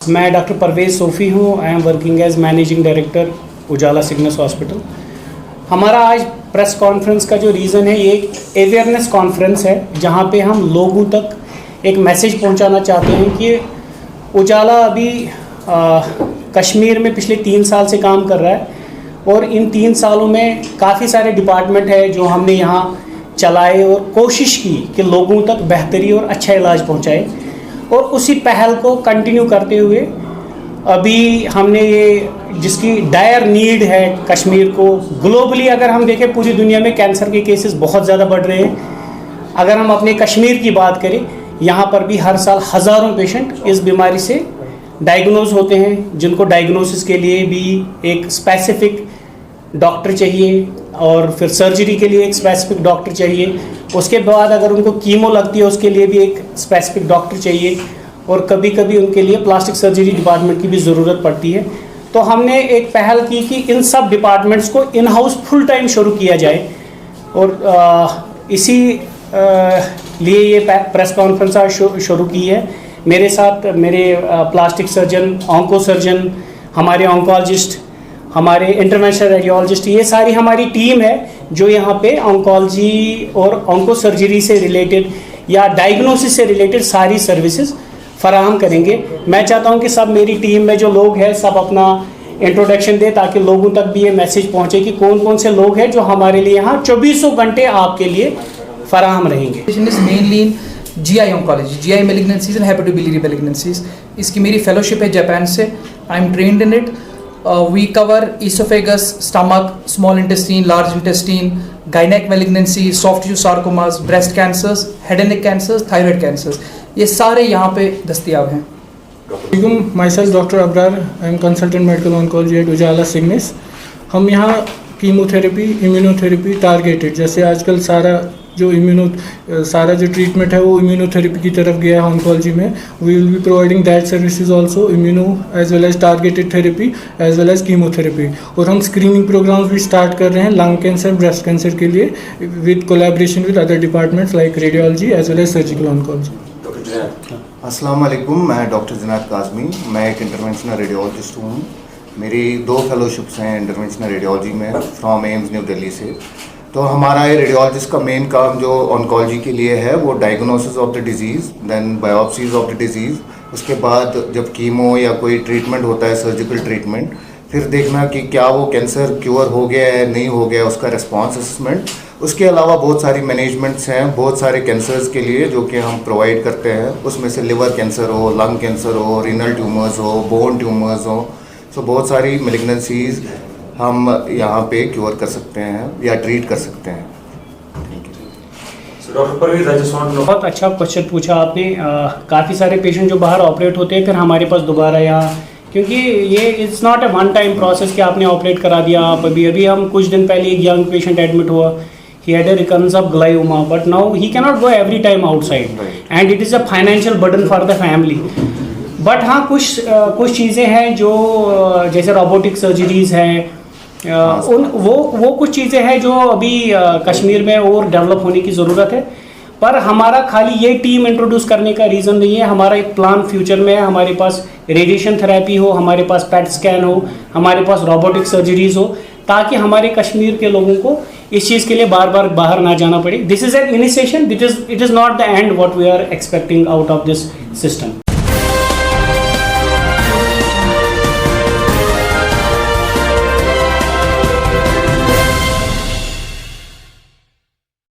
मैं डॉक्टर परवेज़ सोफ़ी हूँ। I am working as managing director Ujala Cygnus hospital. हमारा आज प्रेस कॉन्फ्रेंस का जो रीज़न है, ये एक अवेयरनेस कॉन्फ्रेंस है जहाँ पे हम लोगों तक एक मैसेज पहुँचाना चाहते हैं कि उजाला अभी कश्मीर में पिछले 3 साल से काम कर रहा है और इन 3 सालों में काफ़ी सारे डिपार्टमेंट है जो हमने यहाँ चलाए और कोशिश की कि लोगों तक बेहतरी और अच्छा इलाज पहुँचाए, और उसी पहल को कंटिन्यू करते हुए अभी हमने ये जिसकी डायर नीड है कश्मीर को, ग्लोबली अगर हम देखें पूरी दुनिया में कैंसर के केसेस बहुत ज़्यादा बढ़ रहे हैं। अगर हम अपने कश्मीर की बात करें, यहाँ पर भी हर साल हज़ारों पेशेंट इस बीमारी से डायग्नोज होते हैं, जिनको डायग्नोसिस के लिए भी एक स्पेसिफिक डॉक्टर चाहिए और फिर सर्जरी के लिए एक स्पेसिफिक डॉक्टर चाहिए। उसके बाद अगर उनको कीमो लगती है उसके लिए भी एक स्पेसिफिक डॉक्टर चाहिए, और कभी कभी उनके लिए प्लास्टिक सर्जरी डिपार्टमेंट की भी ज़रूरत पड़ती है। तो हमने एक पहल की कि इन सब डिपार्टमेंट्स को इन हाउस फुल टाइम शुरू किया जाए, और इसी लिए ये प्रेस कॉन्फ्रेंस आज शुरू की है। मेरे साथ मेरे प्लास्टिक सर्जन, ऑन्को सर्जन, हमारे ऑन्कोलॉजिस्ट, हमारे इंटरवेंशनल रेडियोलॉजिस्ट, ये सारी हमारी टीम है जो यहाँ पे ऑन्कोलॉजी और ऑन्को सर्जरी से रिलेटेड या डायग्नोसिस से रिलेटेड सारी सर्विसेज फराहम करेंगे। मैं चाहता हूँ कि सब मेरी टीम में जो लोग हैं सब अपना इंट्रोडक्शन दे, ताकि लोगों तक भी ये मैसेज पहुँचे कि कौन कौन से लोग हैं जो हमारे लिए यहाँ 24 घंटे आपके लिए फराहम रहेंगे। GI oncology, GI malignancies and hepatobiliary malignancies. इसकी मेरी फेलोशिप है जापान से। I am trend in it. We cover esophagus, stomach, small intestine, large intestine, gynec malignancies, soft tissue sarcomas, breast cancers, head and neck cancers, thyroid cancers. ये सारे यहाँ पे दस्तियाब हैं। Myself Dr. Abrar, I am consultant medical oncology at Ujala Cygnus. हम यहाँ chemotherapy, immunotherapy targeted, जैसे आजकल सारा जो ट्रीटमेंट है वो इम्यूनोथेरेपी की तरफ गया है ऑन्कोलॉजी में। We will be providing that services also, immuno as well as targeted therapy as well as chemotherapy. और हम स्क्रीनिंग प्रोग्राम्स भी स्टार्ट कर रहे हैं लंग कैंसर, ब्रेस्ट कैंसर के लिए, with collaboration with other departments like radiology as well as surgical oncology. अस्सलाम वालेकुम, मैं डॉक्टर ज़िनात काज़मी, मैं एक इंटरवेंशनल रेडियोलॉजिस्ट हूँ। मेरी 2 फेलोशिप्स हैं इंटरवेंशनल रेडियोलॉजी में फ्रॉम एम्स न्यू दिल्ली से। तो हमारा ये रेडियोलॉजिस्ट का मेन काम जो ऑन्कोलॉजी के लिए है वो diagnosis of the disease, then biopsies of the disease, उसके बाद जब कीमो या कोई ट्रीटमेंट होता है सर्जिकल ट्रीटमेंट, फिर देखना कि क्या वो कैंसर क्योर हो गया है नहीं हो गया, उसका रिस्पॉन्स असेसमेंट। उसके अलावा बहुत सारी मैनेजमेंट्स हैं बहुत सारे कैंसर्स के लिए जो कि हम प्रोवाइड करते हैं। उसमें से लिवर कैंसर हो, लंग कैंसर हो, रीनल ट्यूमर्स हो, बोन ट्यूमर्स हो, सो बहुत सारी मैलिग्नेंसीज हम यहाँ पे क्योर कर सकते हैं या ट्रीट कर सकते हैं। डॉक्टर परवेज़, बहुत अच्छा क्वेश्चन पूछा आपने। काफ़ी सारे पेशेंट जो बाहर ऑपरेट होते हैं फिर हमारे पास दोबारा यहाँ, क्योंकि ये it's not a one time process कि आपने ऑपरेट करा दिया। आप अभी हम कुछ दिन पहले एक यंग पेशेंट एडमिट हुआ, he had a recurrence of glioma, but now he cannot go every time outside, and it is a financial burden for the family. But हाँ, कुछ चीज़ें हैं जो जैसे रोबोटिक सर्जरीज़ हैं, वो कुछ चीज़ें हैं जो अभी कश्मीर में और डेवलप होने की ज़रूरत है। पर हमारा खाली ये टीम इंट्रोड्यूस करने का रीज़न नहीं है। हमारा एक प्लान फ्यूचर में है, हमारे पास रेडिएशन थेरेपी हो, हमारे पास पेट स्कैन हो, हमारे पास रोबोटिक सर्जरीज़ हो, ताकि हमारे कश्मीर के लोगों को इस चीज़ के लिए बार बार बाहर ना जाना पड़े। This is an initiation, it is not the end what we are expecting out of this system.